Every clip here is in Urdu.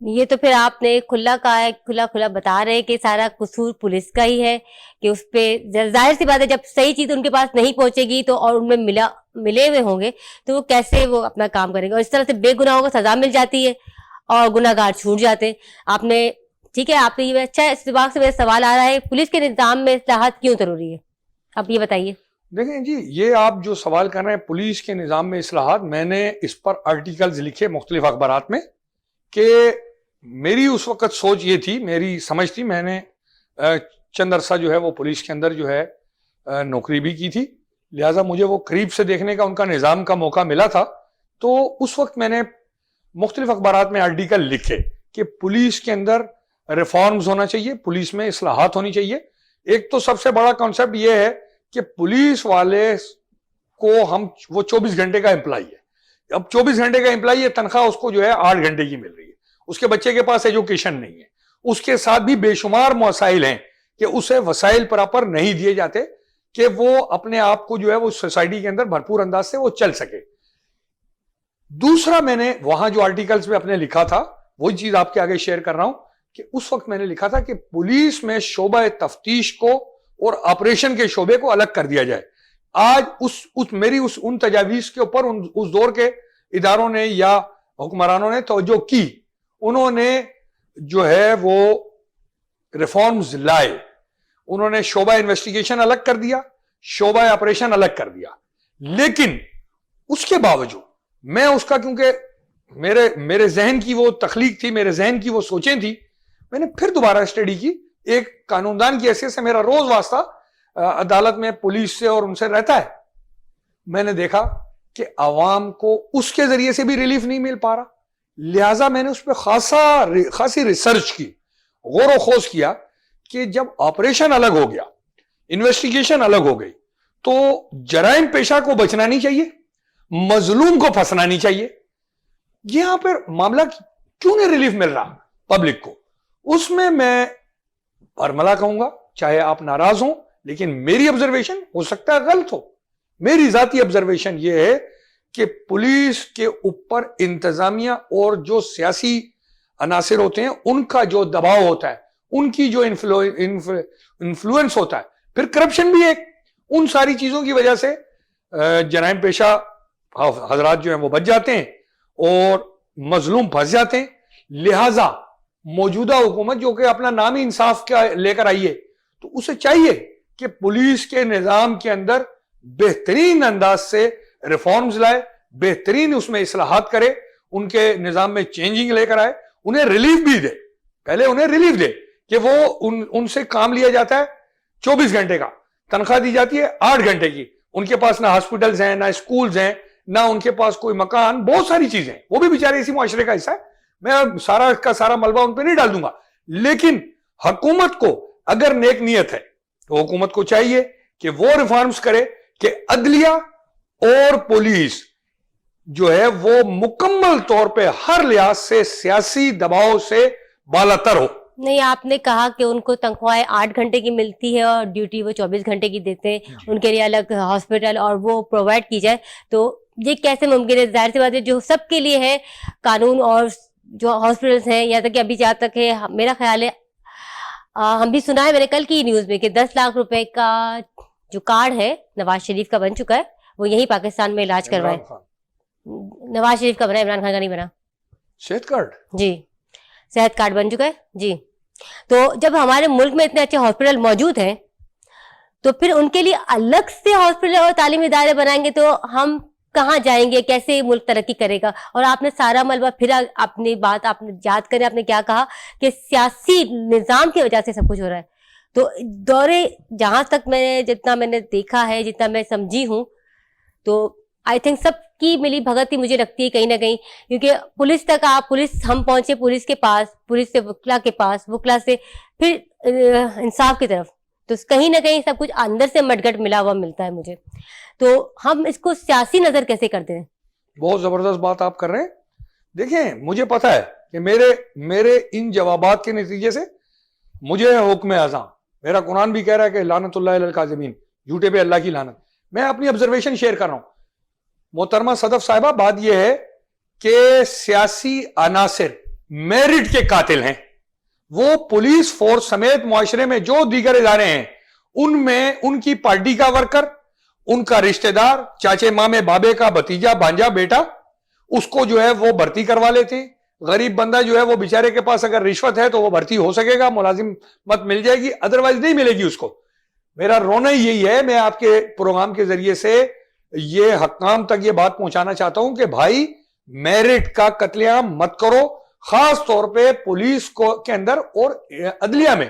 یہ تو پھر آپ نے کھلا کہا ہے, کھلا کھلا بتا رہے ہیں کہ سارا قصور پولیس کا ہی ہے, کہ اس پہ ظاہر سی بات ہے جب صحیح چیز ان کے پاس نہیں پہنچے گی تو, اور ان میں ملے ہوئے ہوں گے تو وہ کیسے وہ اپنا کام کریں گے, اور اس طرح سے بے گناہوں کو سزا مل جاتی ہے اور گناہ گار چھوٹ جاتے ہیں. آپ نے ٹھیک ہے, آپ نے یہ اچھا ہے, اس بات سے میرا سوال آ رہا ہے, پولیس کے نظام میں اصلاحات کیوں ضروری ہے, آپ یہ بتائیے. دیکھیں جی, یہ آپ جو سوال کر رہے ہیں پولیس کے نظام میں اصلاحات, میں نے اس پر آرٹیکلز لکھے مختلف اخبارات میں, کہ میری اس وقت سوچ یہ تھی, میری سمجھ تھی, میں نے چند عرصہ جو ہے وہ پولیس کے اندر جو ہے نوکری بھی کی تھی, لہٰذا مجھے وہ قریب سے دیکھنے کا ان کا نظام کا موقع ملا تھا. تو اس وقت میں نے مختلف اخبارات میں آرٹیکل لکھے کہ پولیس کے اندر ریفارمز ہونا چاہیے, پولیس میں اصلاحات ہونی چاہیے. ایک تو سب سے بڑا کانسیپٹ یہ ہے کہ پولیس والے کو وہ 24 گھنٹے کا امپلائی ہے. اب 24 گھنٹے کا امپلائی ہے, تنخواہ اس کو جو ہے 8 گھنٹے کی مل رہی ہے, اس کے بچے کے پاس ایجوکیشن نہیں ہے, اس کے ساتھ بھی بے شمار مسائل ہیں کہ اسے وسائل پراپر نہیں دیے جاتے کہ وہ اپنے آپ کو جو ہے وہ سوسائٹی کے اندر بھرپور انداز سے وہ چل سکے. دوسرا, میں نے وہاں جو آرٹیکلز میں اپنے لکھا تھا وہی چیز آپ کے آگے شیئر کر رہا ہوں, کہ اس وقت میں نے لکھا تھا کہ پولیس میں شعبہ تفتیش کو اور آپریشن کے شعبے کو الگ کر دیا جائے. آج میری ان تجاویز کے اوپر اس دور کے اداروں نے یا حکمرانوں نے توجہ کی, انہوں نے جو ہے وہ ریفارمز لائے, انہوں نے شعبہ انویسٹیگیشن الگ کر دیا, شعبہ آپریشن الگ کر دیا. لیکن اس کے باوجود میں اس کا, کیونکہ میرے ذہن کی وہ تخلیق تھی, میرے ذہن کی وہ سوچیں تھی, میں نے پھر دوبارہ اسٹڈی کی. ایک قانوندان کی حیثیت سے میرا روز واسطہ عدالت میں پولیس سے اور ان سے رہتا ہے. میں نے دیکھا کہ عوام کو اس کے ذریعے سے بھی ریلیف نہیں مل پا رہا, لہٰذا میں نے اس پہ خاصی ریسرچ کی, غور و خوض کیا کہ جب آپریشن الگ ہو گیا, انویسٹیگیشن الگ ہو گئی, تو جرائم پیشہ کو بچنا نہیں چاہیے, مظلوم کو پھنسنا نہیں چاہیے. یہاں پر معاملہ کیوں نہیں ریلیف مل رہا پبلک کو, اس میں برملا کہوں گا, چاہے آپ ناراض ہوں, لیکن میری آبزرویشن ہو سکتا ہے غلط ہو. میری ذاتی آبزرویشن یہ ہے کہ پولیس کے اوپر انتظامیہ اور جو سیاسی عناصر ہوتے ہیں ان کا جو دباؤ ہوتا ہے, ان کی جو انفلوئنس ہوتا ہے, پھر کرپشن بھی ایک, ان ساری چیزوں کی وجہ سے جرائم پیشہ حضرات جو ہیں وہ بچ جاتے ہیں اور مظلوم پھنس جاتے ہیں. لہذا موجودہ حکومت جو کہ اپنا نام ہی انصاف کا لے کر آئی ہے, تو اسے چاہیے کہ پولیس کے نظام کے اندر بہترین انداز سے ریفارمز لائے, بہترین اس میں اصلاحات کرے, ان کے نظام میں چینجنگ لے کر آئے, انہیں ریلیف بھی دے. پہلے انہیں ریلیف دے کہ وہ ان سے کام لیا جاتا ہے 24 گھنٹے کا, تنخواہ دی جاتی ہے 8 گھنٹے کی, ان کے پاس نہ ہاسپٹلز ہیں, نہ اسکولز ہیں, نہ ان کے پاس کوئی مکان, بہت ساری چیزیں, وہ بھی بیچارے اسی معاشرے کا حصہ ہے. میں سارا کا سارا ملبہ ان پہ نہیں ڈال دوں گا, لیکن حکومت کو اگر نیک نیت ہے تو حکومت کو چاہیے کہ وہ ریفارمز کرے کہ عدلیہ اور پولیس جو ہے وہ مکمل طور پہ ہر لحاظ سے سیاسی دباؤ سے بالاتر ہو. نہیں, آپ نے کہا کہ ان کو تنخواہ 8 گھنٹے کی ملتی ہے اور ڈیوٹی وہ 24 گھنٹے کی دیتے ہیں, ان کے لیے الگ ہاسپٹل اور وہ پرووائڈ کی جائے, تو یہ کیسے ممکن ہے؟ ظاہر سی بات ہے جو سب کے لیے ہے قانون, اور جو ہاسپٹلس ہیں, یہاں تک کہ ابھی جہاں تک ہے میرا خیال ہے, ہم بھی سنا ہے میں نے کل کی نیوز میں کہ 10 لاکھ روپے کا جو کارڈ ہے نواز شریف کا بن چکا ہے, وہ یہی پاکستان میں علاج کروائے. نواز شریف کا بنا, عمران خان کا نہیں بنا. صحت کارڈ, جی صحت کارڈ بن چکا ہے جی. تو جب ہمارے ملک میں اتنے اچھے ہاسپٹل موجود ہیں تو پھر ان کے لیے الگ سے ہاسپٹل اور تعلیمی ادارے بنائیں گے تو ہم کہاں جائیں گے, کیسے ملک ترقی کرے گا؟ اور آپ نے سارا ملبہ پھر اپنی بات آپ نے یاد کریں, آپ نے کیا کہا کہ سیاسی نظام کی وجہ سے سب کچھ ہو رہا ہے. تو دورے جہاں تک جتنا میں نے دیکھا ہے, جتنا میں سمجھی ہوں, تو آئی تھنک سب کی ملی بھگت ہی مجھے لگتی ہے کہیں نہ کہیں, کیونکہ پولیس تک ہم پہنچے پولیس کے پاس, پولیس سے وکلا کے پاس, وکلا سے پھر انصاف کی طرف, تو کہیں نہ کہیں سب کچھ اندر سے مٹگٹ ملا ہوا ملتا ہے مجھے. تو ہم اس کو سیاسی نظر کیسے کرتے ہیں؟ بہت زبردست بات آپ کر رہے ہیں. دیکھیں, مجھے پتا ہے کہ میرے ان جوابات کے نتیجے سے مجھے حکم اعظم, میرا قرآن بھی کہہ رہا ہے کہ لعنت اللہ علی الکاذبین, جھوٹے پہ اللہ کی لعنت. میں اپنی آبزرویشن شیئر کر رہا ہوں. محترمہ صدف صاحبہ, بات یہ ہے کہ سیاسی عناصر میرٹ کے قاتل ہیں. وہ پولیس فورس سمیت معاشرے میں جو دیگر ادارے ہیں ان میں ان کی پارٹی کا ورکر, ان کا رشتہ دار, چاچے مامے بابے کا بھتیجا بھانجا بیٹا, اس کو جو ہے وہ بھرتی کروا لیتے ہیں. غریب بندہ جو ہے وہ بیچارے کے پاس اگر رشوت ہے تو وہ بھرتی ہو سکے گا, ملازمت مل جائے گی, ادروائز نہیں ملے گی اس کو. میرا رونا یہی ہے, میں آپ کے پروگرام کے ذریعے سے یہ حکام تک یہ بات پہنچانا چاہتا ہوں کہ بھائی میرٹ کا قتل عام مت کرو, خاص طور پہ پولیس کو کے اندر اور عدلیہ میں,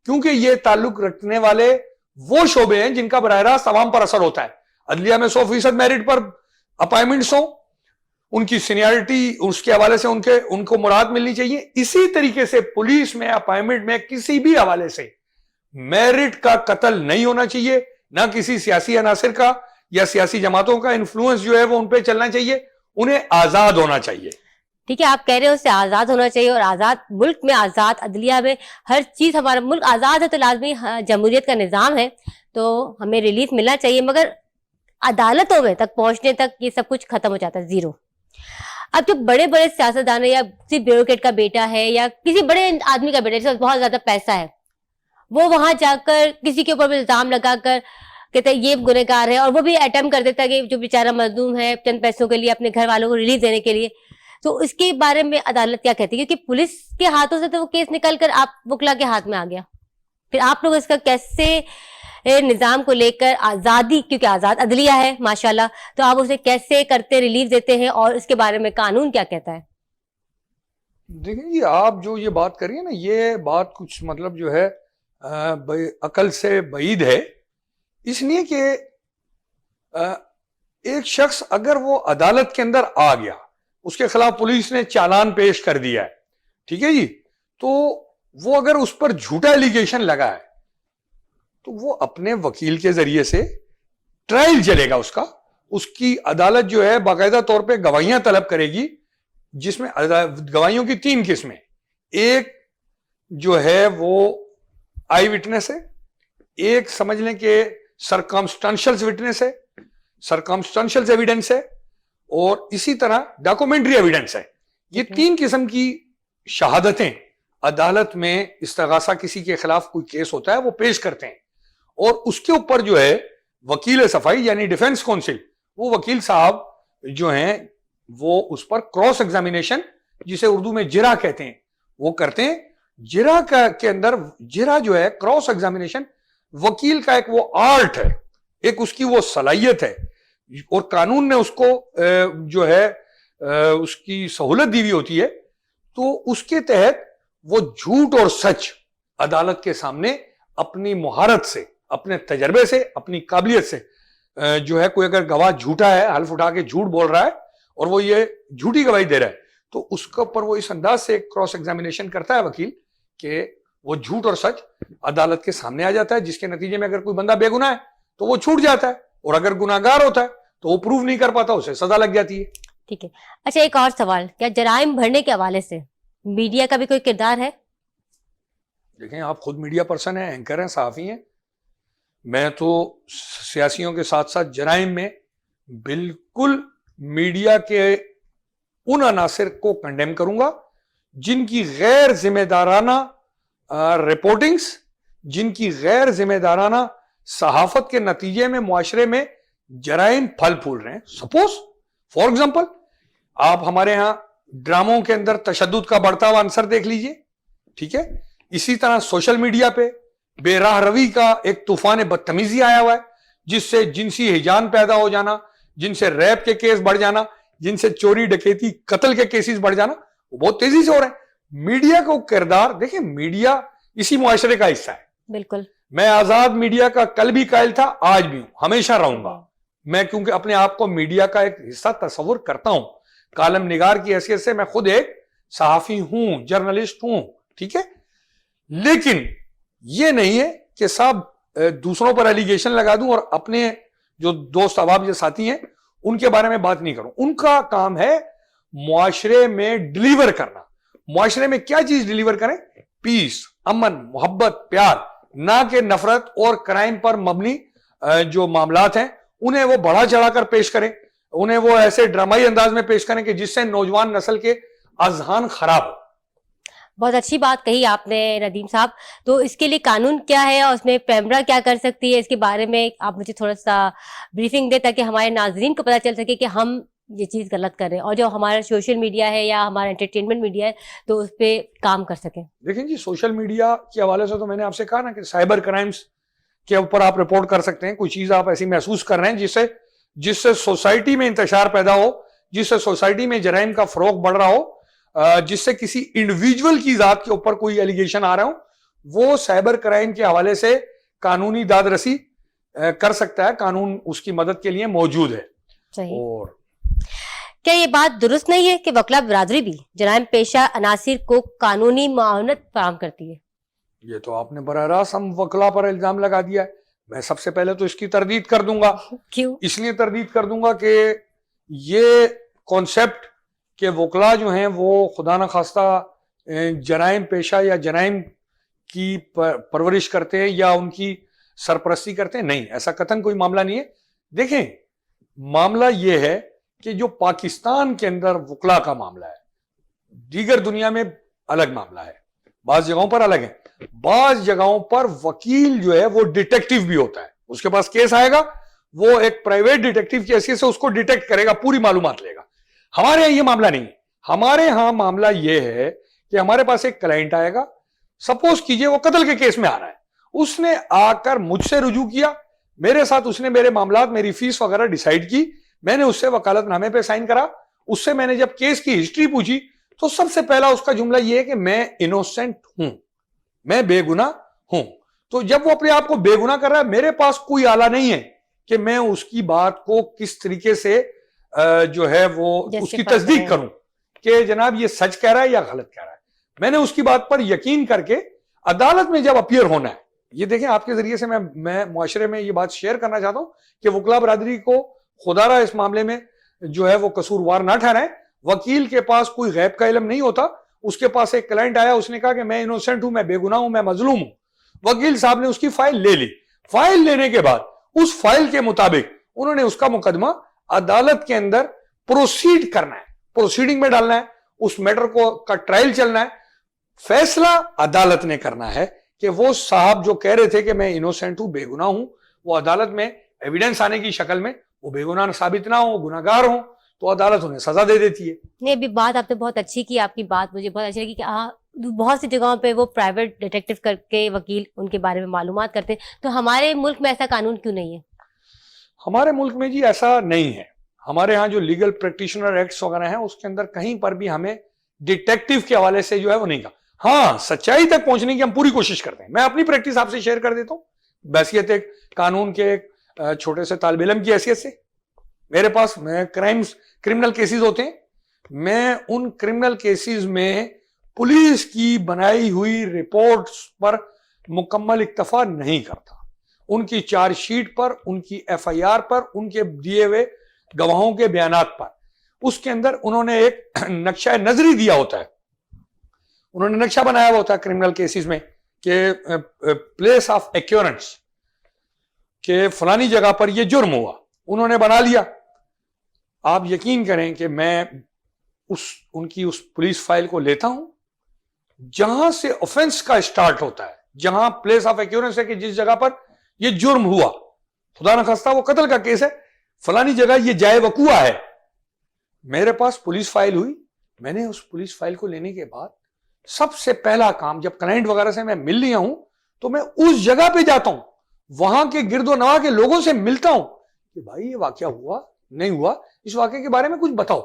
کیونکہ یہ تعلق رکھنے والے وہ شعبے ہیں جن کا براہ راست عوام پر اثر ہوتا ہے. عدلیہ میں 100% میرٹ پر اپائنٹمنٹس ہوں, ان کی سینیارٹی اس کے حوالے سے ان کو مراد ملنی چاہیے. اسی طریقے سے پولیس میں اپائنٹمنٹ میں کسی بھی حوالے سے میرٹ کا قتل نہیں ہونا چاہیے, نہ کسی سیاسی عناصر کا یا سیاسی جماعتوں کا انفلوئنس جو ہے وہ ان پہ چلنا چاہیے, انہیں آزاد ہونا چاہیے. ٹھیک ہے, آپ کہہ رہے ہیں اس سے آزاد ہونا چاہیے, اور آزاد ملک میں, آزاد عدلیہ میں, ہر چیز, ہمارا ملک آزاد ہے تو لازمی جمہوریت کا نظام ہے تو ہمیں ریلیف ملنا چاہیے, مگر عدالتوں میں تک پہنچنے تک یہ سب کچھ ختم ہو جاتا ہے, زیرو. اب جو بڑے بڑے سیاستدان یا کسی بیوروکریٹ کا بیٹا ہے یا کسی بڑے آدمی کا بیٹا جس کو بہت زیادہ پیسہ ہے, وہ وہاں جا کر کسی کے اوپر بھی الزام لگا کر کہتے ہیں یہ گنہگار ہے, اور وہ بھی اٹیمپٹ کر دیتا ہے کہ جو بیچارہ مظلوم ہے چند پیسوں کے لیے اپنے گھر والوں کو ریلیف دینے کے لیے. تو اس کے بارے میں عدالت کیا کہتی ہے؟ کیونکہ پولیس کے ہاتھوں سے تو وہ کیس نکل کر آپ وکلا کے ہاتھ میں آ گیا, پھر آپ لوگ اس کا کیسے نظام کو لے کر آزادی, کیونکہ آزاد عدلیہ ہے ماشاءاللہ, تو آپ اسے کیسے کرتے ریلیف دیتے ہیں, اور اس کے بارے میں قانون کیا کہتا ہے؟ دیکھیں جی, آپ جو یہ بات کریے نا, یہ بات کچھ مطلب جو ہے عقل سے بعید ہے, اس لیے کہ ایک شخص اگر وہ عدالت کے اندر آ گیا, اس کے خلاف پولیس نے چالان پیش کر دیا ہے, ٹھیک ہے جی, تو وہ اگر اس پر جھوٹا ایلیگیشن لگا ہے تو وہ اپنے وکیل کے ذریعے سے ٹرائل چلے گا اس کی عدالت جو ہے باقاعدہ طور پہ گواہیاں طلب کرے گی, جس میں گواہیوں کی 3 قسمیں, ایک جو ہے وہ آئی وٹنس ہے, ایک سمجھ لیں کہ سرکمسٹانشل وٹنس ہے, سرکمسٹانشل ایویڈنس ہے, اور اسی طرح ڈاکومنٹری ایویڈنس ہے. یہ 3 قسم کی شہادتیں عدالت میں استغاثہ کسی کے خلاف کوئی کیس ہوتا ہے وہ پیش کرتے ہیں, اور اس کے اوپر جو ہے وکیل صفائی یعنی ڈیفنس کونسل, وہ وکیل صاحب جو ہیں وہ اس پر کراس ایگزامینیشن, جسے اردو میں جرا کہتے ہیں, وہ کرتے ہیں. جرا کے اندر جرا جو ہے کراس ایگزامینیشن وکیل کا ایک وہ آرٹ ہے, ایک اس کی وہ صلاحیت ہے, اور قانون نے اس کو جو ہے اس کی سہولت دی ہوئی ہوتی ہے, تو اس کے تحت وہ جھوٹ اور سچ عدالت کے سامنے اپنی مہارت سے, اپنے تجربے سے, اپنی قابلیت سے جو ہے, کوئی اگر گواہ جھوٹا ہے, حلف اٹھا کے جھوٹ بول رہا ہے اور وہ یہ جھوٹی گواہی دے رہا ہے, تو اس کے اوپر وہ اس انداز سے کراس ایگزامینیشن کرتا ہے وکیل کہ وہ جھوٹ اور سچ عدالت کے سامنے آ جاتا ہے, جس کے نتیجے میں اگر کوئی بندہ بے گناہ ہے تو وہ چھوٹ جاتا ہے, اور اگر گناہگار ہوتا ہے تو وہ پروف نہیں کر پاتا, اسے سزا لگ جاتی ہے. ٹھیک ہے. اچھا, ایک اور سوال, کیا جرائم بڑھنے کے حوالے سے میڈیا کا بھی کوئی کردار ہے؟ دیکھیں, آپ خود میڈیا پرسن ہیں, اینکر ہیں, صحافی ہیں. میں تو سیاسیوں کے ساتھ ساتھ جرائم میں بالکل میڈیا کے ان عناصر کو کنڈیم کروں گا جن کی غیر ذمہ دارانہ رپورٹنگز, جن کی غیر ذمہ دارانہ صحافت کے نتیجے میں معاشرے میں جرائم پھل پھول رہے ہیں. سپوز فار ایگزامپل آپ ہمارے ہاں ڈراموں کے اندر تشدد کا بڑھتا ہوا عنصر دیکھ لیجئے, ٹھیک ہے, اسی طرح سوشل میڈیا پہ بے راہ روی کا ایک طوفان بدتمیزی آیا ہوا ہے, جس سے جنسی ہیجان پیدا ہو جانا, جن سے ریپ کے کیس بڑھ جانا, جن سے چوری ڈکیتی قتل کے کیسز بڑھ جانا, وہ بہت تیزی سے ہو رہے ہیں. میڈیا کو کردار دیکھیں, میڈیا اسی معاشرے کا حصہ ہے. بالکل, میں آزاد میڈیا کا کل بھی قائل تھا, آج بھی ہوں, ہمیشہ رہوں گا. میں کیونکہ اپنے آپ کو میڈیا کا ایک حصہ تصور کرتا ہوں, کالم نگار کی حیثیت سے میں خود ایک صحافی ہوں, جرنلسٹ ہوں, ٹھیک ہے. لیکن یہ نہیں ہے کہ صاحب دوسروں پر ایلیگیشن لگا دوں اور اپنے جو دوست احباب یا ساتھی ہیں ان کے بارے میں بات نہیں کروں. ان کا کام ہے معاشرے میں ڈلیور کرنا. معاشرے میں کیا چیز ڈلیور کریں؟ پیس, امن, محبت, پیار, نہ کہ نفرت اور کرائم پر مبنی جو معاملات ہیں انہیں وہ بڑھا چڑھا کر پیش کریں, انہیں وہ ایسے ڈرامائی انداز میں پیش کریں کہ جس سے نوجوان نسل کے اذہان خراب ہو. بہت اچھی بات کہی آپ نے ندیم صاحب. تو اس کے لیے قانون کیا ہے اور اس میں پیمرا کیا کر سکتی ہے, اس کے بارے میں آپ مجھے تھوڑا سا بریفنگ دیں تاکہ ہمارے ناظرین کو پتہ چل سکے کہ ہم یہ چیز غلط کر رہے ہیں اور جو ہمارا سوشل میڈیا ہے یا ہمارا انٹرٹینمنٹ میڈیا ہے تو اس پہ کام کر سکیں. دیکھیں جی, سوشل میڈیا کے حوالے سے تو میں نے آپ سے کہا نا کہ سائبر کرائمز کے اوپر آپ رپورٹ کر سکتے ہیں. کوئی چیز آپ ایسی محسوس کر رہے ہیں جس سے سوسائٹی میں انتشار پیدا ہو, جس سے سوسائٹی میں جرائم کا فروغ بڑھ رہا ہو, جس سے کسی انڈیویجول کی ذات کے اوپر کوئی ایلیگیشن آ رہا ہو, وہ سائبر کرائم کے حوالے سے قانونی داد رسی کر سکتا ہے. قانون اس کی مدد کے لیے موجود ہے. صحیح. اور کیا یہ بات درست نہیں ہے کہ وکلا برادری بھی جرائم پیشہ عناصر کو قانونی معاونت فراہم کرتی ہے؟ یہ تو آپ نے براہ راست ہم وکلا پر الزام لگا دیا ہے. میں سب سے پہلے تو اس کی تردید کر دوں گا. کیوں؟ اس لیے تردید کر دوں گا کہ یہ کانسیپٹ کہ وکلا جو ہیں وہ خدا نخواستہ جرائم پیشہ یا جرائم کی پرورش کرتے ہیں یا ان کی سرپرستی کرتے ہیں, نہیں, ایسا قطعاً کوئی معاملہ نہیں ہے. دیکھیں, معاملہ یہ ہے کہ جو پاکستان کے اندر وکلا کا معاملہ ہے, دیگر دنیا میں الگ معاملہ ہے, بعض جگہوں پر الگ ہے. بعض جگہوں پر وکیل جو ہے وہ ڈیٹیکٹیو بھی ہوتا ہے. اس کے پاس کیس آئے گا, وہ ایک پرائیویٹ ڈیٹیکٹیو کی حیثیت سے اس کو ڈیٹیکٹ کرے گا, پوری معلومات لے گا. ہمارے یہاں یہ معاملہ نہیں ہے. ہمارے ہاں معاملہ یہ ہے کہ ہمارے پاس ایک کلائنٹ آئے گا, سپوز کیجئے وہ قتل کے کیس میں آ رہا ہے, اس نے آ کر مجھ سے رجوع کیا, میرے ساتھ اس نے میرے معاملات, میری فیس وغیرہ ڈیسائیڈ کی, میں نے اس سے وکالت نامے پہ سائن کرا. اس سے میں نے جب کیس کی ہسٹری پوچھی تو سب سے پہلا اس کا جملہ یہ ہے کہ میں انوسینٹ ہوں, میں بے گناہ ہوں. تو جب وہ اپنے آپ کو بے گناہ کر رہا ہے, میرے پاس کوئی آلہ نہیں ہے کہ میں اس کی بات کو کس طریقے سے جو ہے وہ اس کی تصدیق کروں کہ جناب یہ سچ کہہ رہا ہے یا غلط کہہ رہا ہے. میں نے اس کی بات پر یقین کر کے عدالت میں جب اپیئر ہونا ہے, یہ دیکھیں آپ کے ذریعے سے میں معاشرے میں یہ بات شیئر کرنا چاہتا ہوں کہ وکلا برادری کو خدا را اس معاملے میں جو ہے وہ قصوروار نہ ٹھہرائیں. وکیل کے پاس کوئی غیب کا علم نہیں ہوتا. اس کے پاس ایک کلائنٹ آیا, اس نے کہا کہ میں انوسینٹ ہوں, میں بے گناہ ہوں, میں مظلوم ہوں. وکیل صاحب نے اس کی فائل لے لی. فائل لینے کے بعد اس فائل کے مطابق انہوں نے اس کا مقدمہ عدالت کے اندر پروسیڈ کرنا ہے, پروسیڈنگ میں ڈالنا ہے, اس میٹر کو کا ٹرائل چلنا ہے. فیصلہ عدالت نے کرنا ہے کہ وہ صاحب جو کہہ رہے تھے کہ میں انوسینٹ ہوں, بے گناہ ہوں, وہ عدالت میں ایویڈنس آنے کی شکل میں وہ بے گناہ ثابت نہ ہو, گناہگار ہوں, تو عدالت انہیں سزا دے دیتی ہے. نہیں, ابھی بات آپ نے بہت اچھی کی, آپ کی بات مجھے بہت اچھی لگی کہ بہت سی جگہوں پہ وہ پرائیویٹ ڈیٹیکٹیو کر کے وکیل ان کے بارے میں معلومات کرتے ہیں. تو ہمارے ملک میں ایسا قانون کیوں نہیں ہے؟ ہمارے ملک میں جی ایسا نہیں ہے. ہمارے ہاں جو لیگل پریکٹیشنر ایکٹس وغیرہ ہیں اس کے اندر کہیں پر بھی ہمیں ڈیٹیکٹیو کے حوالے سے جو ہے وہ نہیں کہا. ہاں, سچائی تک پہنچنے کی ہم پوری کوشش کرتے ہیں. میں اپنی پریکٹس آپ سے شیئر کر دیتا ہوں بحیثیت ایک قانون کے ایک چھوٹے سے طالب علم کی حیثیت سے. میرے پاس کرمنل کیسز ہوتے ہیں. میں ان کرمنل کیسز میں پولیس کی بنائی ہوئی رپورٹس پر مکمل اکتفا نہیں کرتا. ان کی چارج شیٹ پر, ان کی ایف آئی آر پر, ان کے دیے ہوئے گواہوں کے بیانات پر, اس کے اندر انہوں نے ایک نقشہ نظری دیا ہوتا ہے. انہوں نے نقشہ بنایا ہوا ہوتا ہے کرمنل کیسز میں کہ پلیس آف ایکیورنس, کہ فلانی جگہ پر یہ جرم ہوا, انہوں نے بنا لیا. آپ یقین کریں کہ میں ان کی اس پولیس فائل کو لیتا ہوں جہاں سے offense کا سٹارٹ ہوتا ہے, جہاں پلیس آف ایکیورنس ہے کہ جس جگہ پر یہ جرم ہوا, خدا نخواستہ وہ قتل کا کیس ہے, فلانی جگہ یہ جائے وقوع ہے. میرے پاس پولیس فائل ہوئی, میں نے اس پولیس فائل کو لینے کے بعد سب سے پہلا کام, جب کلائنٹ وغیرہ سے میں مل لیا ہوں تو میں اس جگہ پہ جاتا ہوں, وہاں کے گرد و نواح کے لوگوں سے ملتا ہوں کہ بھائی یہ واقعہ ہوا نہیں ہوا, اس واقعے کے بارے میں کچھ بتاؤ.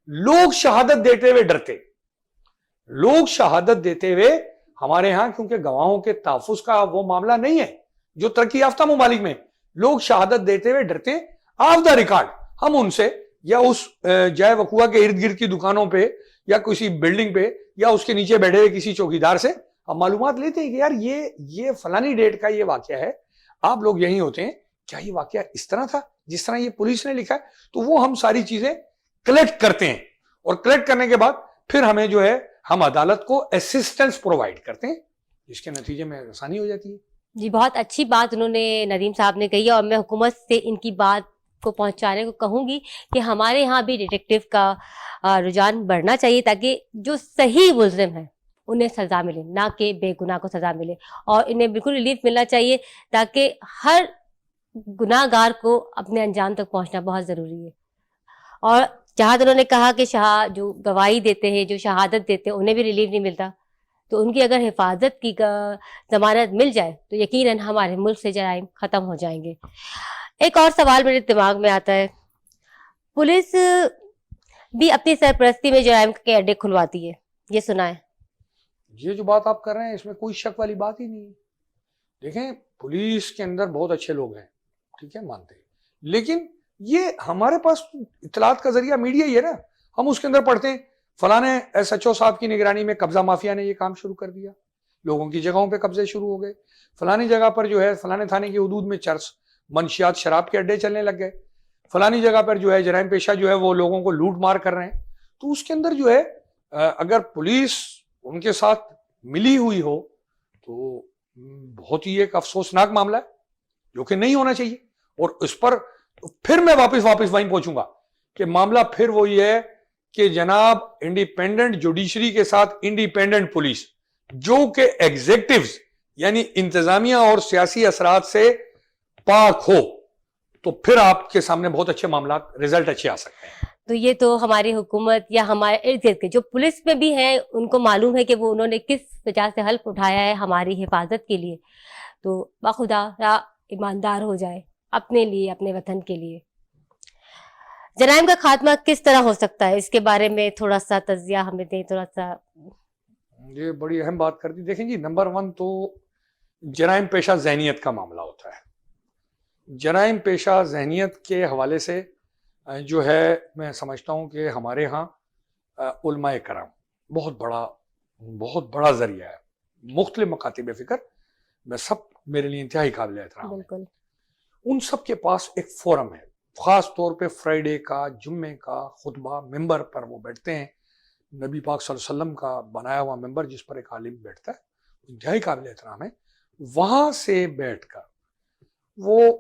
لوگ شہادت دیتے ہوئے ڈرتے, لوگ شہادت دیتے ہوئے ہمارے ہاں کیونکہ گواہوں کے تحفظ کا وہ معاملہ نہیں ہے جو ترقی یافتہ ممالک میں, لوگ شہادت دیتے ہوئے ڈرتے. آف دا ریکارڈ ہم ان سے یا اس جائے وقوع کے ارد گرد کی دکانوں پہ یا کسی بلڈنگ پہ یا اس کے نیچے بیٹھے ہوئے کسی چوکیدار سے ہم معلومات لیتے ہیں کہ یار یہ فلانی ڈیٹ کا یہ واقعہ ہے, آپ لوگ یہیں ہوتے ہیں, کیا یہ واقعہ اس طرح تھا جس طرح یہ پولیس نے لکھا ہے؟ تو وہ ہم ساری چیزیں کلیکٹ کرتے ہیں اور کلیکٹ کرنے کے بعد پھر ہمیں جو ہے ہم عدالت کو اسسٹنس پرووائڈ کرتے ہیں, جس کے نتیجے میں آسانی ہو جاتی ہے. جی, بہت اچھی بات انہوں نے ندیم صاحب نے کہی ہے, اور میں حکومت سے ان کی بات کو پہنچانے کو کہوں گی کہ ہمارے یہاں بھی ڈیٹیکٹیو کا رجحان بڑھنا چاہیے تاکہ جو صحیح ملزم ہے انہیں سزا ملے, نہ کہ بے گناہ کو سزا ملے, اور انہیں بالکل ریلیف ملنا چاہیے تاکہ ہر گناہ گار کو اپنے انجام تک پہنچنا بہت ضروری ہے. اور جہاں انہوں نے کہا کہ جو گواہی دیتے ہیں, جو شہادت دیتے ہیں, انہیں بھی ریلیف نہیں ملتا, تو ان کی اگر حفاظت کی ضمانت مل جائے تو یقیناً ہمارے ملک سے جرائم ختم ہو جائیں گے. ایک اور سوال میرے دماغ میں آتا ہے, پولیس بھی اپنی سرپرستی میں جرائم کے اڈے کھلواتی ہے, یہ سنا ہے. یہ جو بات آپ کر رہے ہیں اس میں کوئی شک والی بات ہی نہیں ہے. دیکھیں پولیس کے اندر بہت اچھے لوگ ہیں, ٹھیک ہے, مانتے ہیں, لیکن یہ ہمارے پاس اطلاعات کا ذریعہ میڈیا ہی ہے نا. ہم اس کے اندر پڑھتے ہیں فلاں ایس ایچ او صاحب کی نگرانی میں قبضہ مافیا نے یہ کام شروع کر دیا, لوگوں کی جگہوں پہ قبضے شروع ہو گئے, فلانی جگہ پر جو ہے فلانے تھانے کی حدود میں چرس منشیات شراب کے اڈے چلنے لگ گئے, فلانی جگہ پر جو ہے جرائم پیشہ جو ہے وہ لوگوں کو لوٹ مار کر رہے ہیں. تو اس کے اندر جو ہے اگر پولیس ان کے ساتھ ملی ہوئی ہو تو بہت ہی ایک افسوسناک معاملہ ہے جو کہ نہیں ہونا چاہیے. اور اس پر پھر میں واپس وہیں پہنچوں گا کہ معاملہ پھر وہی ہے کہ جناب انڈیپینڈنٹ جوڈیشری کے ساتھ انڈیپینڈنٹ پولیس جو کہ ایگزیکٹوز یعنی انتظامیہ اور سیاسی اثرات سے پاک ہو تو پھر آپ کے سامنے بہت اچھے معاملات رزلٹ اچھے آ سکتے ہیں. تو یہ تو ہماری حکومت یا ہمارے ارد گرد کے جو پولیس میں بھی ہیں ان کو معلوم ہے کہ وہ انہوں نے کس وجہ سے حلف اٹھایا ہے ہماری حفاظت کے لیے. تو بخدا ایماندار ہو جائے اپنے لیے, اپنے وطن کے لیے. جرائم کا خاتمہ کس طرح ہو سکتا ہے, اس کے بارے میں تھوڑا سا تجزیہ ہمیں دیں, تھوڑا سا. یہ بڑی اہم بات کر دی. دیکھیں جی, نمبر 1 تو جرائم پیشہ ذہنیت کا معاملہ ہوتا ہے. جرائم پیشہ ذہنیت کے حوالے سے جو ہے میں سمجھتا ہوں کہ ہمارے ہاں علماء کرام بہت بڑا ذریعہ ہے. مختلف مکاتب فکر میں سب میرے لیے انتہائی قابل احترام. بالکل. ان سب کے پاس ایک فورم ہے, خاص طور پہ فرائیڈے کا, جمعے کا خطبہ ممبر پر وہ بیٹھتے ہیں, نبی پاک صلی اللہ علیہ وسلم کا بنایا ہوا ممبر جس پر ایک عالم بیٹھتا ہے, انتہائی قابل احترام ہے. وہاں سے بیٹھ کر وہ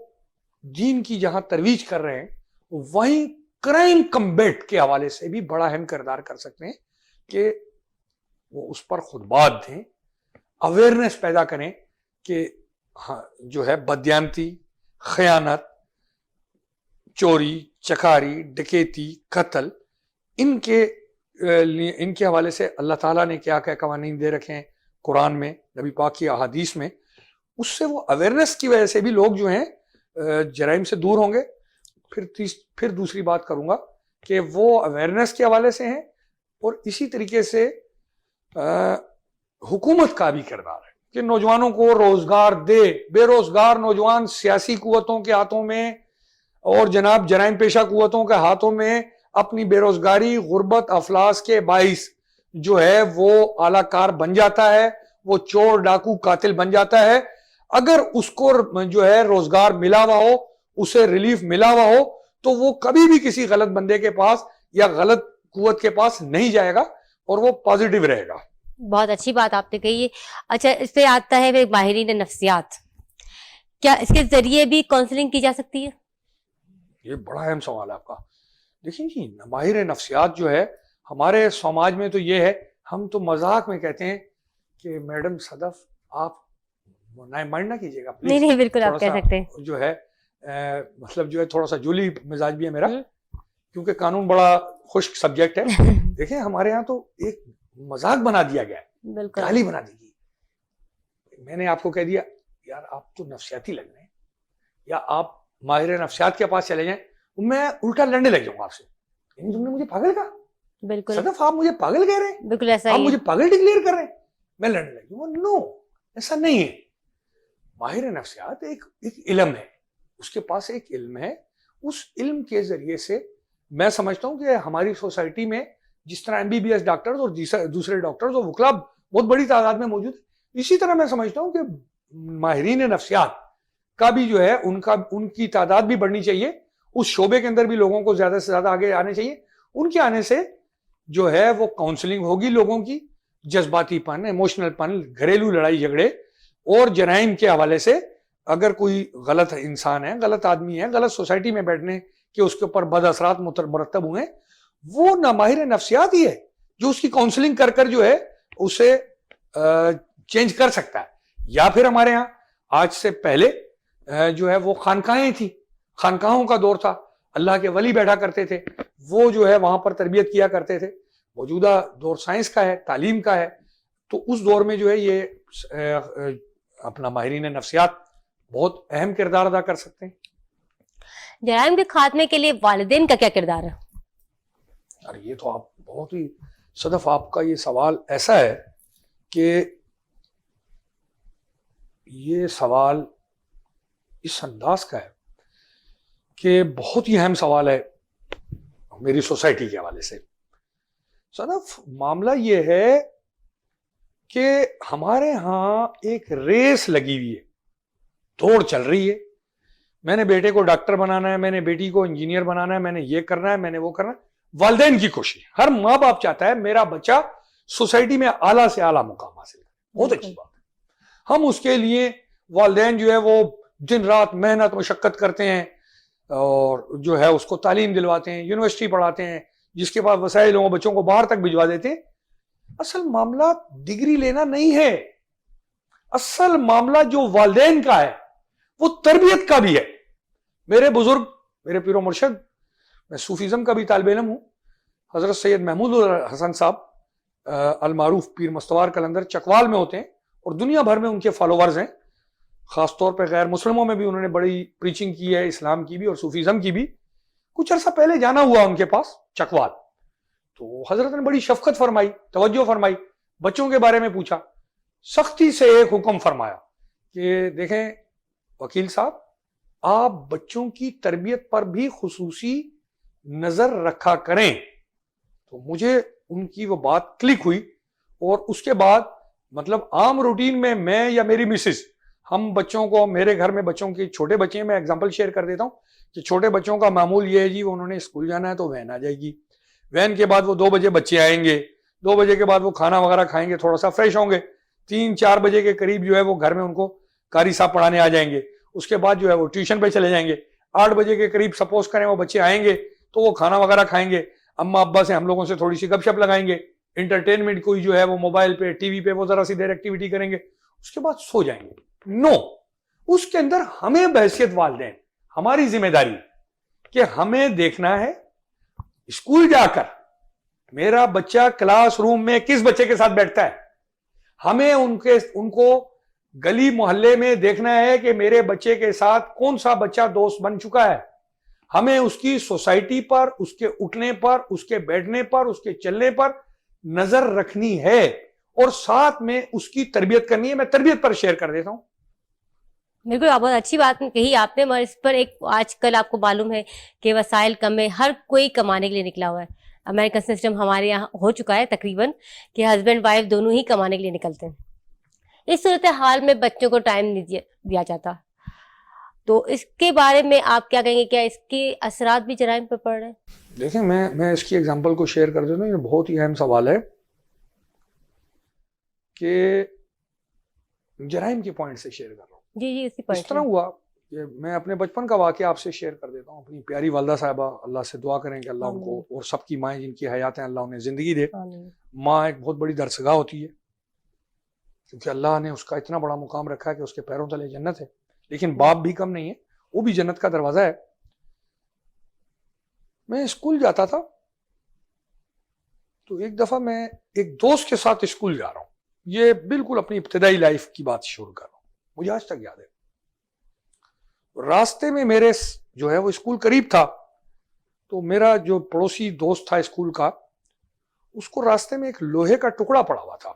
دین کی جہاں ترویج کر رہے ہیں وہیں کرائم کمبیٹ کے حوالے سے بھی بڑا اہم کردار کر سکتے ہیں کہ وہ اس پر خطبات دیں, اویئرنیس پیدا کریں کہ جو ہے بدیانتی, خیانت, چوری, چکاری, ڈکیتی, قتل, ان کے حوالے سے اللہ تعالیٰ نے کیا کیا قوانین دے رکھے ہیں قرآن میں, نبی پاک کی احادیث میں. اس سے وہ اویئرنیس کی وجہ سے بھی لوگ جو ہیں جرائم سے دور ہوں گے. پھر دوسری بات کروں گا کہ وہ اویئرنیس کے حوالے سے ہیں اور اسی طریقے سے حکومت کا بھی کردار ہے کہ نوجوانوں کو روزگار دے. بے روزگار نوجوان سیاسی قوتوں کے ہاتھوں میں اور جناب جرائم پیشہ قوتوں کے ہاتھوں میں اپنی بے روزگاری, غربت, افلاس کے باعث جو ہے وہ اعلی کار بن جاتا ہے, وہ چور, ڈاکو, قاتل بن جاتا ہے. اگر اس کو جو ہے روزگار ملا ہوا ہو, اسے ریلیف ملا ہوا ہو, تو وہ کبھی بھی کسی غلط بندے کے پاس یا غلط قوت کے پاس نہیں جائے گا اور وہ پازیٹیو رہے گا. بہت اچھی بات آپ نے کہی. اچھا, اس پہ آتا ہے ماہرین نفسیات, کیا اس کے ذریعے بھی کاؤنسلنگ کی جا سکتی ہے؟ یہ بڑا اہم سوال ہے آپ کا. دیکھیں جی, ماہر نفسیات جو ہے ہمارے سماج میں تو یہ ہے, ہم تو مذاق میں کہتے ہیں کہ میڈم صدف آپ مائنڈ نہ کیجیے گا پلیز. نہیں بالکل آپ کہہ سکتے ہیں. جو ہے مطلب جو ہے تھوڑا سا جولی مزاج بھی ہے میرا, کیونکہ قانون بڑا خشک سبجیکٹ ہے. دیکھیں ہمارے ہاں تو ایک مذاق بنا دیا گیا ہے, بالکل گالی بنا دی گئی. میں نے آپ کو کہہ دیا یار آپ تو نفسیاتی لگ رہے ہیں, یا آپ ماہر نفسیات کے پاس چلے جائیں, میں الٹا لڑنے لگ جاؤں گا آپ سے. تم نے مجھے پاگل کہا, بالکل صدف آپ مجھے پاگل کہہ رہے ہیں, بالکل ایسا آپ ہی مجھے پاگل ڈکلیئر کر رہے ہیں, میں لڑنے لگ جاؤں گا. نو, ایسا نہیں ہے. ماہر نفسیات ایک علم ہے, اس کے پاس ایک علم ہے. اس علم کے ذریعے سے میں سمجھتا ہوں کہ ہماری سوسائٹی میں جس طرح MBBS ڈاکٹرز اور دوسرے ڈاکٹرز اور وکلا بہت بڑی تعداد میں موجود ہیں, اسی طرح میں سمجھتا ہوں کہ ماہرین نفسیات کا بھی جو ہے ان کی تعداد بھی بڑھنی چاہیے. اس شعبے کے اندر بھی لوگوں کو زیادہ سے زیادہ آگے آنے چاہیے. ان کے آنے سے جو ہے وہ کاؤنسلنگ ہوگی لوگوں کی, جذباتی پن, ایموشنل پن, گھریلو لڑائی جھگڑے اور جرائم کے حوالے سے اگر کوئی غلط انسان ہے, غلط آدمی ہے, غلط سوسائٹی میں بیٹھنے کے اس کے اوپر بد اثرات مرتب ہوئے, وہ نہ ماہر نفسیات ہی ہے جو اس کی کاؤنسلنگ کر جو ہے اسے چینج کر سکتا ہے. یا پھر ہمارے ہاں آج سے پہلے جو ہے وہ خانقاہیں تھی, خانقاہوں کا دور تھا, اللہ کے ولی بیٹھا کرتے تھے, وہ جو ہے وہاں پر تربیت کیا کرتے تھے. موجودہ دور سائنس کا ہے, تعلیم کا ہے, تو اس دور میں جو ہے یہ اپنا ماہرین نفسیات بہت اہم کردار ادا کر سکتے ہیں. جرائم کے خاتمے کے لیے والدین کا کیا کردار ہے؟ اور یہ تو آپ بہت ہی صدف, آپ کا یہ سوال ایسا ہے کہ یہ سوال اس انداز کا ہے کہ بہت ہی اہم سوال ہے میری سوسائٹی کے حوالے سے. صدف معاملہ یہ ہے کہ ہمارے ہاں ایک ریس لگی ہوئی ہے, دوڑ چل رہی ہے. میں نے بیٹے کو ڈاکٹر بنانا ہے, میں نے بیٹی کو انجینئر بنانا ہے, میں نے یہ کرنا ہے, میں نے وہ کرنا ہے. والدین کی کوشش, ہر ماں باپ چاہتا ہے میرا بچہ سوسائٹی میں اعلیٰ سے اعلیٰ مقام حاصل کرے. بہت اچھی بات ہے. ہم اس کے لیے والدین جو ہے وہ دن رات محنت مشقت کرتے ہیں اور جو ہے اس کو تعلیم دلواتے ہیں, یونیورسٹی پڑھاتے ہیں, جس کے بعد وسائل ہوں بچوں کو باہر تک بھجوا دیتے ہیں. اصل معاملہ ڈگری لینا نہیں ہے, اصل معاملہ جو والدین کا ہے وہ تربیت کا بھی ہے. میرے بزرگ, میرے پیر و مرشد, میں صوفیزم کا بھی طالب علم ہوں, حضرت سید محمود الحسن صاحب المعروف پیر مستوار قلندر چکوال میں ہوتے ہیں اور دنیا بھر میں ان کے فالوورز ہیں. خاص طور پہ غیر مسلموں میں بھی انہوں نے بڑی پریچنگ کی ہے, اسلام کی بھی اور صوفیزم کی بھی. کچھ عرصہ پہلے جانا ہوا ان کے پاس چکوال, تو حضرت نے بڑی شفقت فرمائی, توجہ فرمائی, بچوں کے بارے میں پوچھا, سختی سے ایک حکم فرمایا کہ دیکھیں وکیل صاحب, آپ بچوں کی تربیت پر بھی خصوصی نظر رکھا کریں. تو مجھے ان کی وہ بات کلک ہوئی اور اس کے بعد مطلب عام روٹین میں یا میری مسز, ہم بچوں کو, میرے گھر میں بچوں کے چھوٹے بچے ہیں, میں اگزامپل شیئر کر دیتا ہوں کہ چھوٹے بچوں کا معمول یہ ہے جی, انہوں نے اسکول جانا ہے تو وین آ جائے گی, وین کے بعد وہ 2 بجے بچے آئیں گے, 2 بجے کے بعد وہ کھانا وغیرہ کھائیں گے, تھوڑا سا فریش ہوں گے, 3-4 بجے کے قریب جو ہے وہ گھر میں ان کو قاری صاحب پڑھانے آ جائیں گے. اس کے بعد جو ہے وہ ٹیوشن پہ چلے جائیں گے. 8 بجے کے قریب سپوز کریں وہ بچے آئیں گے تو وہ کھانا وغیرہ کھائیں گے, اما ابا سے ہم لوگوں سے تھوڑی سی گپ شپ لگائیں گے, انٹرٹینمنٹ کوئی جو ہے وہ موبائل پہ ٹی وی پہ وہ ذرا سی دیر ایکٹیویٹی کریں گے, اس کے بعد سو جائیں گے. نو, اس کے اندر ہمیں بحیثیت والدین ہماری ذمہ داری کہ ہمیں دیکھنا ہے اسکول جا کر میرا بچہ کلاس روم میں کس بچے کے ساتھ بیٹھتا ہے. ہمیں ان کو گلی محلے میں دیکھنا ہے کہ میرے بچے کے ساتھ کون سا بچہ دوست بن چکا ہے. ہمیں اس کی سوسائٹی پر, اس کے اٹھنے پر, اس کے بیٹھنے پر, اس کے چلنے پر نظر رکھنی ہے اور ساتھ میں اس کی تربیت کرنی ہے. میں تربیت پر شیئر کر دیتا ہوں. بالکل, آپ بہت اچھی بات کہی آپ نے, مگر اس پر ایک آج کل آپ کو معلوم ہے کہ وسائل کم ہے, ہر کوئی کمانے کے لیے نکلا ہوا ہے. امریکن سسٹم ہمارے یہاں ہو چکا ہے تقریباً کہ ہسبینڈ وائف دونوں ہی کمانے کے لیے نکلتے ہیں. اس صورتحال میں بچوں کو ٹائم نہیں دیا جاتا, تو اس کے بارے میں آپ کیا کہیں گے, کیا اس کے اثرات بھی جرائم پر پڑ رہے ہیں؟ دیکھیں میں اس کی ایگزامپل کو شیئر کر دیتا ہوں. یہ بہت ہی اہم سوال ہے کہ جرائم کے پوائنٹ سے شیئر کر رہا ہوں. جی اسی اس طرح ہوا کہ میں اپنے بچپن کا واقعہ آپ سے شیئر کر دیتا ہوں. اپنی پیاری والدہ صاحبہ, اللہ سے دعا کریں کہ اللہ ان کو اور سب کی مائیں جن کی حیات ہیں اللہ انہیں زندگی دے. ماں ایک بہت بڑی درسگاہ ہوتی ہے کیونکہ اللہ نے اس کا اتنا بڑا مقام رکھا ہے کہ اس کے پیروں تلے جنت ہے. لیکن باپ بھی کم نہیں ہے, وہ بھی جنت کا دروازہ ہے. میں اسکول جاتا تھا تو ایک دفعہ میں ایک دوست کے ساتھ اسکول جا رہا ہوں. یہ بالکل اپنی ابتدائی لائف کی بات شروع کر رہا ہوں, مجھے آج تک یاد ہے. راستے میں میرے جو ہے وہ اسکول قریب تھا, تو میرا جو پڑوسی دوست تھا اسکول کا, اس کو راستے میں ایک لوہے کا ٹکڑا پڑا ہوا تھا.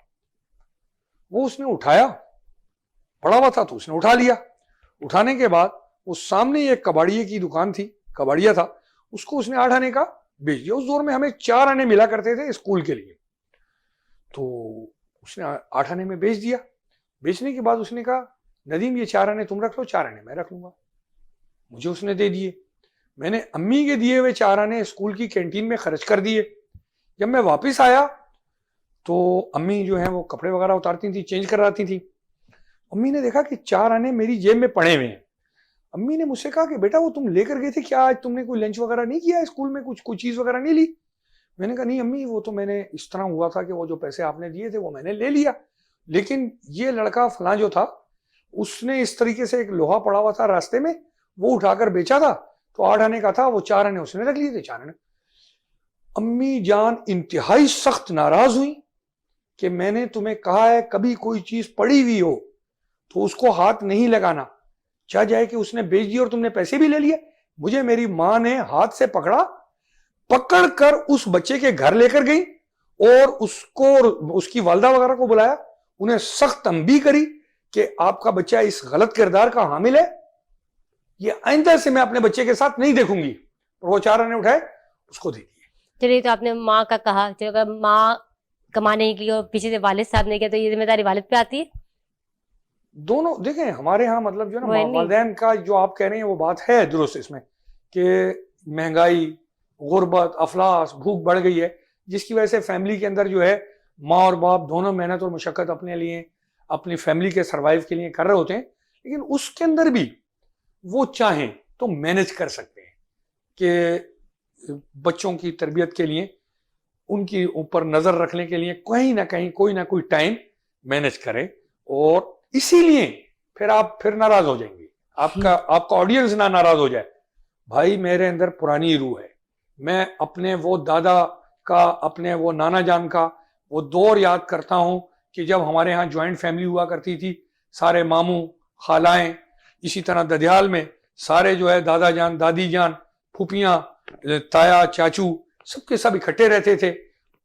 وہ اس نے اٹھایا, پڑا ہوا تھا تو اس نے اٹھا لیا. اٹھانے کے بعد وہ سامنے ایک کباڑیے کی دکان تھی, کباڑیا تھا, اس کو اس نے 8 آنے کا بیچ دیا. اس دور میں ہمیں 4 آنے ملا کرتے تھے اسکول کے لیے, تو اس نے 8 آنے میں بیچ دیا. بیچنے کے بعد اس نے کہا ندیم یہ 4 آنے تم رکھ لو, 4 آنے میں رکھ لوں گا. مجھے اس نے دے دیے. میں نے امی کے دیے ہوئے 4 آنے اسکول کی کینٹین میں خرچ کر دیے. جب میں واپس آیا تو امی جو ہیں وہ کپڑے وغیرہ اتارتی تھی, چینج کراتی تھی. امی نے دیکھا کہ 4 آنے میری جیب میں پڑے ہوئے ہیں. امی نے مجھ سے کہا کہ بیٹا وہ تم لے کر گئے تھے کیا, آج تم نے کوئی لنچ وغیرہ نہیں کیا اسکول میں, کوئی چیز وغیرہ نہیں لی؟ میں نے کہا نہیں امی, وہ تو میں نے اس طرح ہوا تھا کہ وہ جو پیسے آپ نے دیے تھے وہ میں نے لے لیا. لیکن یہ لڑکا فلاں جو تھا اس نے اس طریقے سے ایک لوہا پڑا ہوا تھا راستے میں, وہ اٹھا کر بیچا تھا, تو 8 آنے کا تھا, وہ 4 آنے اس نے رکھ لیے تھے, 4 آنے. امی جان انتہائی سخت ناراض ہوئی کہ میں نے تمہیں کہا ہے کبھی کوئی چیز پڑی ہوئی ہو تو اس کو ہاتھ نہیں لگانا, چاہ جائے کہ اس نے بیچ دی اور تم نے پیسے بھی لے لیے. مجھے میری ماں نے ہاتھ سے پکڑ کر اس بچے کے گھر لے کر گئی اور اس کی والدہ وغیرہ کو بلایا, انہیں سخت تنبیہ کری کہ آپ کا بچہ اس غلط کردار کا حامل ہے, یہ آئندہ سے میں اپنے بچے کے ساتھ نہیں دیکھوں گی. اور وہ 4 آنے اٹھائے اس کو دے دیے. چلیے, تو آپ نے ماں کا کہا, اگر ماں کمانے نکلی اور پیچھے سے والد صاحب نے کیا تو یہ ذمہ داری والد پہ آتی ہے. دونوں دیکھیں, ہمارے ہاں مطلب جو نا والدین کا جو آپ کہہ رہے ہیں وہ بات ہے درست اس میں کہ مہنگائی, غربت, افلاس, بھوک بڑھ گئی ہے, جس کی وجہ سے فیملی کے اندر جو ہے ماں اور باپ دونوں محنت اور مشقت اپنے لیے, اپنی فیملی کے سروائیو کے لیے کر رہے ہوتے ہیں, لیکن اس کے اندر بھی وہ چاہیں تو مینج کر سکتے ہیں کہ بچوں کی تربیت کے لیے, ان کی اوپر نظر رکھنے کے لیے کہیں نہ کہیں کوئی نہ کوئی ٹائم مینج کریں. اور اسی لیے پھر آپ ناراض ہو جائیں گے, آپ کا آڈینس نہ ناراض ہو جائے. بھائی میرے اندر پرانی روح ہے, میں اپنے وہ دادا کا, اپنے وہ نانا جان کا وہ دور یاد کرتا ہوں کہ جب ہمارے ہاں جوائنٹ فیملی ہوا کرتی تھی, سارے ماموں خالائیں, اسی طرح ددیال میں سارے جو ہے دادا جان, دادی جان, پھوپھیاں, تایا, چاچو, سب کے سب اکٹھے رہتے تھے.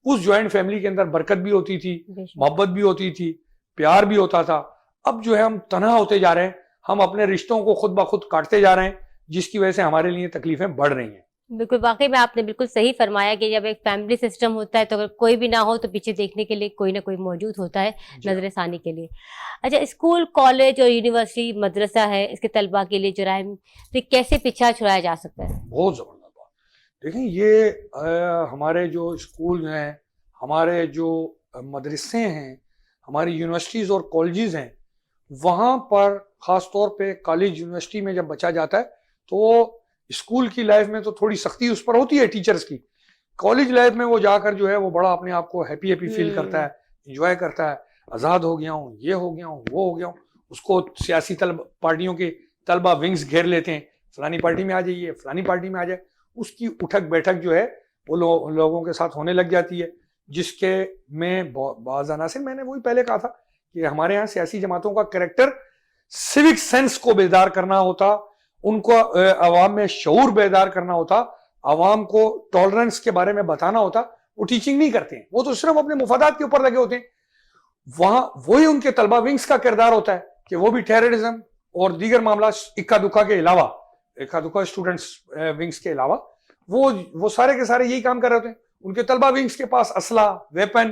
اس جوائنٹ فیملی کے اندر برکت بھی ہوتی تھی, محبت بھی ہوتی تھی, پیار بھی ہوتا تھا. اب جو ہے ہم تنہا ہوتے جا رہے ہیں, ہم اپنے رشتوں کو خود بخود کاٹتے جا رہے ہیں, جس کی وجہ سے ہمارے لیے تکلیفیں بڑھ رہی ہیں. بالکل, واقعی میں آپ نے بالکل صحیح فرمایا کہ جب ایک فیملی سسٹم ہوتا ہے تو اگر کوئی بھی نہ ہو تو پیچھے دیکھنے کے لیے کوئی نہ کوئی موجود ہوتا ہے, نظر ثانی کے لیے. اچھا, اسکول, کالج اور یونیورسٹی, مدرسہ ہے, اس کے طلباء کے لیے جرائم سے کیسے پیچھا چھڑایا جا سکتا ہے؟ بہت زبردست بات. دیکھیں یہ ہمارے جو اسکول ہیں, ہمارے جو مدرسے ہیں, ہماری یونیورسٹیز اور کالجز ہیں, وہاں پر خاص طور پہ کالج یونیورسٹی میں جب بچہ جاتا ہے تو اسکول کی لائف میں تو تھوڑی سختی اس پر ہوتی ہے ٹیچرز کی. کالج لائف میں وہ جا کر جو ہے وہ بڑا اپنے آپ کو ہیپی فیل کرتا ہے, انجوائے کرتا ہے, آزاد ہو گیا ہوں, یہ ہو گیا ہوں, وہ ہو گیا ہوں. اس کو سیاسی پارٹیوں کے طلبہ ونگز گھیر لیتے ہیں, فلانی پارٹی میں آ جائیے, فلانی پارٹی میں آ جائے. اس کی اٹھک بیٹھک جو ہے وہ لوگوں کے ساتھ ہونے لگ جاتی ہے, جس کے میں بعض عناصر, میں نے وہی پہلے کہا تھا کہ ہمارے ہاں سیاسی جماعتوں کا کریکٹر سیوک سینس کو بیدار کرنا ہوتا, ان کو عوام میں شعور بیدار کرنا ہوتا, عوام کو ٹالرنس کے بارے میں بتانا ہوتا. وہ ٹیچنگ نہیں کرتے ہیں, وہ تو صرف اپنے مفادات کے اوپر لگے ہوتے ہیں. وہاں وہی ان کے طلبہ ونگز کا کردار ہوتا ہے کہ وہ بھی ٹیررزم اور دیگر معاملات اکا دکا کے علاوہ, اکا دکا اسٹوڈنٹس ونگز کے علاوہ وہ سارے کے سارے یہی کام کر رہے ہوتے ہیں. ان کے طلبہ ونگز کے پاس اسلحہ, ویپن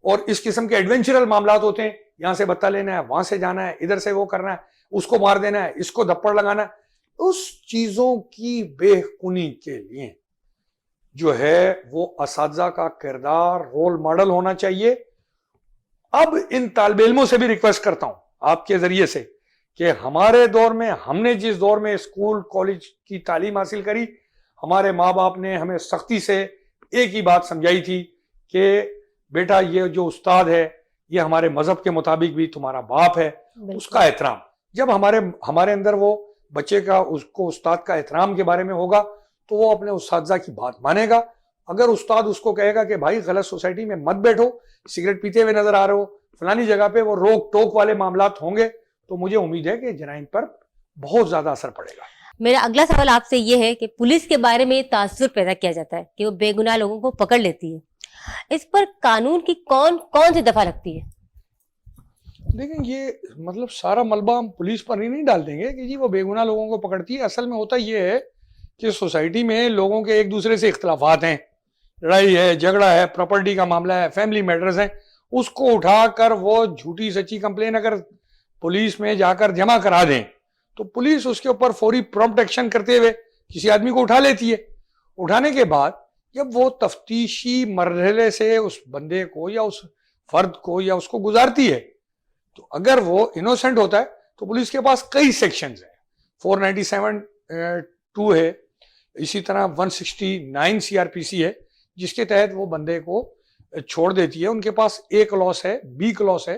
اور اس قسم کے ایڈونچرل معاملات ہوتے ہیں. یہاں سے بتا لینا ہے, وہاں سے جانا ہے, ادھر سے وہ کرنا ہے, اس کو مار دینا ہے, اس کو دھپڑ لگانا ہے. اس چیزوں کی بے خونی کے لیے جو ہے وہ اساتذہ کا کردار رول ماڈل ہونا چاہیے. اب ان طالب علموں سے بھی ریکویسٹ کرتا ہوں آپ کے ذریعے سے کہ ہمارے دور میں, ہم نے جس دور میں اسکول کالج کی تعلیم حاصل کری, ہمارے ماں باپ نے ہمیں سختی سے ایک ہی بات سمجھائی تھی کہ بیٹا یہ جو استاد ہے یہ ہمارے مذہب کے مطابق بھی تمہارا باپ ہے, اس کا احترام. جب ہمارے اندر وہ بچے کا اس کو استاد کا احترام کے بارے میں ہوگا تو وہ اپنے اساتذہ کی بات مانے گا. اگر استاد اس کو کہے گا کہ بھائی غلط سوسائٹی میں مت بیٹھو, سگریٹ پیتے ہوئے نظر آ رہے ہو, فلانی جگہ پہ وہ روک ٹوک والے معاملات ہوں گے, تو مجھے امید ہے کہ جرائم پر بہت زیادہ اثر پڑے گا. میرا اگلا سوال آپ سے یہ ہے کہ پولیس کے بارے میں یہ تاثر پیدا کیا جاتا ہے کہ وہ بے گناہ لوگوں کو پکڑ لیتی ہے, اس پر قانون کی کون سی دفعہ لگتی ہے؟ دیکھیں یہ مطلب سارا ملبہ ہم پولیس پر نہیں ڈال دیں گے کہ جی وہ بے گناہ لوگوں کو پکڑتی ہے. اصل میں ہوتا یہ ہے کہ سوسائٹی میں لوگوں کے ایک دوسرے سے اختلافات ہیں, لڑائی ہے, جھگڑا ہے, پراپرٹی کا معاملہ ہے, فیملی میٹرز ہیں, اس کو اٹھا کر وہ جھوٹی سچی کمپلین اگر پولیس میں جا کر جمع کرا دیں تو پولیس اس کے اوپر فوری پرومپٹ ایکشن کرتے ہوئے کسی آدمی کو اٹھا لیتی ہے. اٹھانے کے بعد جب وہ تفتیشی مرحلے سے اس بندے کو یا اس فرد کو یا اس کو گزارتی ہے تو اگر وہ انوسنٹ ہوتا ہے تو پولیس کے پاس کئی سیکشنز ہیں. 497(2) ہے, اسی طرح 169 CRPC ہے, جس کے تحت وہ بندے کو چھوڑ دیتی ہے. ان کے پاس A کلاس ہے, B کلاس ہے,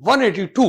182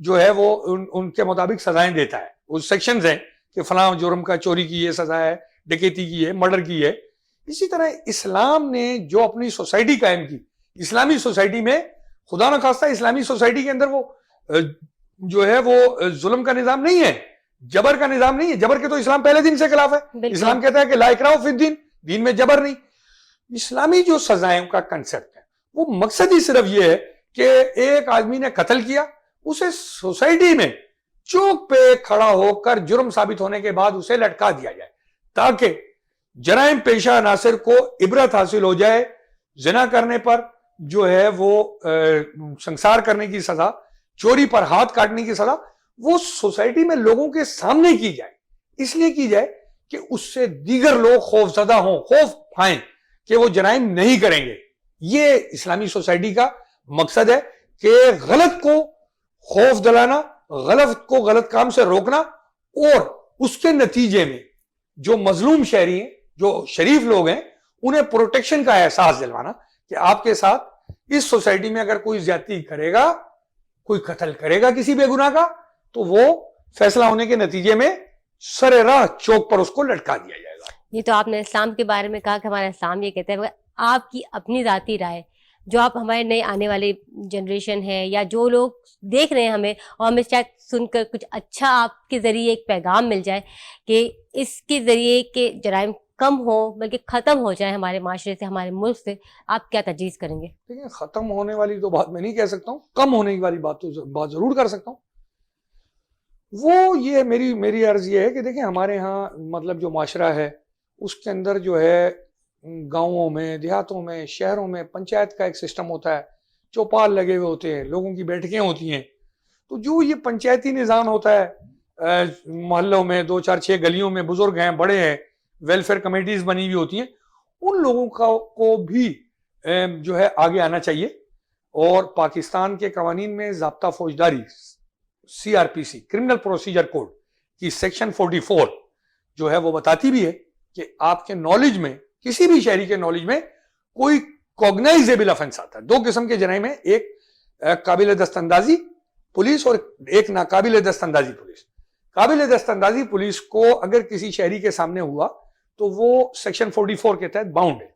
جو ہے وہ ان کے مطابق سزائیں دیتا ہے. وہ سیکشنز ہیں کہ فلاں جرم کا چوری کی یہ سزا ہے, ڈکیتی کی ہے, مرڈر کی ہے. اسی طرح اسلام نے جو اپنی سوسائٹی قائم کی, اسلامی سوسائٹی میں خدا نہ خواستہ اسلامی سوسائٹی کے اندر وہ جو ہے وہ ظلم کا نظام نہیں ہے, جبر کا نظام نہیں ہے. جبر کے تو اسلام پہلے دن سے خلاف ہے. اسلام کہتا ہے کہ لا اکراہ فی الدین, دین میں جبر نہیں. اسلامی جو سزائیں کا کنسپٹ ہے وہ مقصد ہی صرف یہ ہے کہ ایک آدمی نے قتل کیا, اسے سوسائٹی میں چوک پہ کھڑا ہو کر جرم ثابت ہونے کے بعد اسے لٹکا دیا جائے, تاکہ جرائم پیشہ عناصر کو عبرت حاصل ہو جائے. زنا کرنے پر جو ہے وہ سنسار کرنے کی سزا, چوری پر ہاتھ کاٹنے کی سزا وہ سوسائٹی میں لوگوں کے سامنے کی جائے. اس لیے کی جائے کہ اس سے دیگر لوگ خوف زدہ ہوں, خوف پائیں کہ وہ جرائم نہیں کریں گے. یہ اسلامی سوسائٹی کا مقصد ہے کہ غلط کو خوف دلانا, غلط کو غلط کام سے روکنا, اور اس کے نتیجے میں جو مظلوم شہری ہیں, جو شریف لوگ ہیں, انہیں پروٹیکشن کا احساس دلوانا کہ آپ کے ساتھ اس سوسائٹی میں اگر کوئی زیادتی کرے گا, کوئی قتل کرے گا کسی بے گناہ کا, تو وہ فیصلہ ہونے کے نتیجے میں سر راہ چوک پر اس کو لٹکا دیا جائے گا. یہ تو آپ نے اسلام کے بارے میں کہا کہ ہمارا اسلام یہ کہتا ہے, آپ کی اپنی ذاتی رائے, جو آپ ہمارے نئے آنے والی جنریشن ہے یا جو لوگ دیکھ رہے ہیں ہمیں, اور ہمیں شاید سن کر کچھ اچھا آپ کے ذریعے ایک پیغام مل جائے کہ اس کے ذریعے کہ جرائم کم ہو بلکہ ختم ہو جائے ہمارے معاشرے سے, ہمارے ملک سے, آپ کیا تجویز کریں گے؟ دیکھیں, ختم ہونے والی تو بات میں نہیں کہہ سکتا ہوں, کم ہونے والی بات ضرور کر سکتا ہوں. وہ یہ میری عرض یہ ہے کہ دیکھیں, ہمارے ہاں مطلب جو معاشرہ ہے اس کے اندر جو ہے گاؤں میں, دیہاتوں میں, شہروں میں پنچایت کا ایک سسٹم ہوتا ہے, چوپال لگے ہوئے ہوتے ہیں, لوگوں کی بیٹھکیں ہوتی ہیں. تو جو یہ پنچایتی نظام ہوتا ہے, محلوں میں 2 4 6 گلیوں میں بزرگ ہیں, بڑے ہیں, ویلفیئر کمیٹیز بنی ہوئی ہوتی ہیں, ان لوگوں کو بھی جو ہے آگے آنا چاہیے. اور پاکستان کے قوانین میں ضابطہ فوجداری CRPC کرمنل پروسیجر کوڈ کی سیکشن 44 جو ہے وہ بتاتی بھی ہے کہ آپ کے نالج میں, کسی بھی شہری کے نالج میں کوئی کوگنائزیبل افینس آتا ہے. 2 قسم کے جرائم ہیں, ایک قابل دست اندازی پولیس اور ایک ناقابل دست اندازی پولیس. قابل دست اندازی پولیس کو اگر کسی شہری کے سامنے ہوا تو وہ سیکشن 44 کے تحت باؤنڈ ہے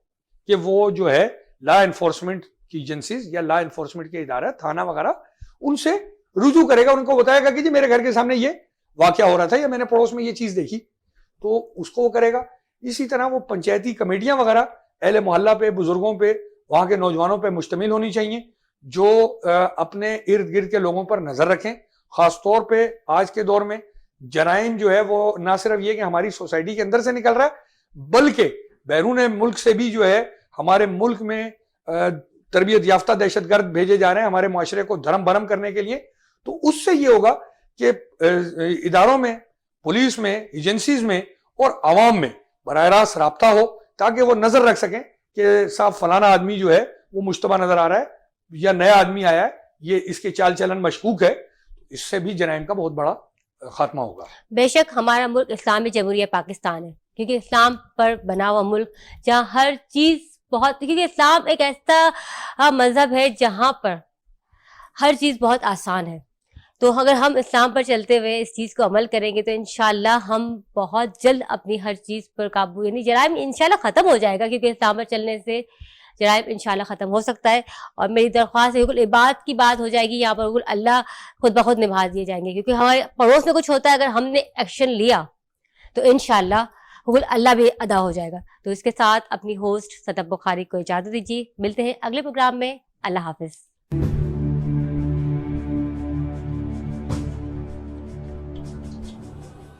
کہ وہ جو ہے لا انفورسمنٹ کی ایجنسیز یا لا انفورسمنٹ کے ادارہ, تھانہ وغیرہ, ان سے رجوع کرے گا, ان کو بتائے گا کہ جی میرے گھر کے سامنے یہ واقعہ ہو رہا تھا یا میں نے پڑوس میں یہ چیز دیکھی, تو اس کو وہ کرے گا. اسی طرح وہ پنچایتی کمیٹیاں وغیرہ اہل محلہ پہ, بزرگوں پہ, وہاں کے نوجوانوں پہ مشتمل ہونی چاہیے, جو اپنے ارد گرد کے لوگوں پر نظر رکھیں. خاص طور پہ آج کے دور میں جرائم جو ہے وہ نہ صرف یہ کہ ہماری سوسائٹی کے اندر سے نکل رہا ہے, بلکہ بیرون ملک سے بھی جو ہے ہمارے ملک میں تربیت یافتہ دہشت گرد بھیجے جا رہے ہیں ہمارے معاشرے کو دھرم بھرم کرنے کے لیے. تو اس سے یہ ہوگا کہ اداروں میں, پولیس میں, ایجنسیز میں اور عوام میں براہ راست رابطہ ہو, تاکہ وہ نظر رکھ سکیں کہ صاحب فلانا آدمی جو ہے وہ مشتبہ نظر آ رہا ہے یا نیا آدمی آیا ہے, یہ اس کے چال چلن مشکوک ہے. اس سے بھی جرائم کا بہت بڑا خاتمہ ہوگا. بے شک ہمارا ملک اسلامی جمہوریہ پاکستان ہے, کیونکہ اسلام پر بنا ہوا ملک جہاں ہر چیز بہت, کیونکہ اسلام ایک ایسا مذہب ہے جہاں پر ہر چیز بہت آسان ہے. تو اگر ہم اسلام پر چلتے ہوئے اس چیز کو عمل کریں گے تو انشاءاللہ ہم بہت جلد اپنی ہر چیز پر قابو, یعنی جرائم انشاءاللہ ختم ہو جائے گا, کیونکہ اسلام پر چلنے سے جرائم انشاءاللہ ختم ہو سکتا ہے. اور میری درخواست ہے بالکل عبادت کی بات ہو جائے گی یہاں پر, بالکل اللہ خود بخود نبھا دیے جائیں گے, کیونکہ ہمارے پڑوس میں کچھ ہوتا ہے, اگر ہم نے ایکشن لیا تو انشاءاللہ بالکل اللہ بھی ادا ہو جائے گا. تو اس کے ساتھ اپنی ہوسٹ صدف بخاری کو اجازت دیجیے, ملتے ہیں اگلے پروگرام میں. اللہ حافظ.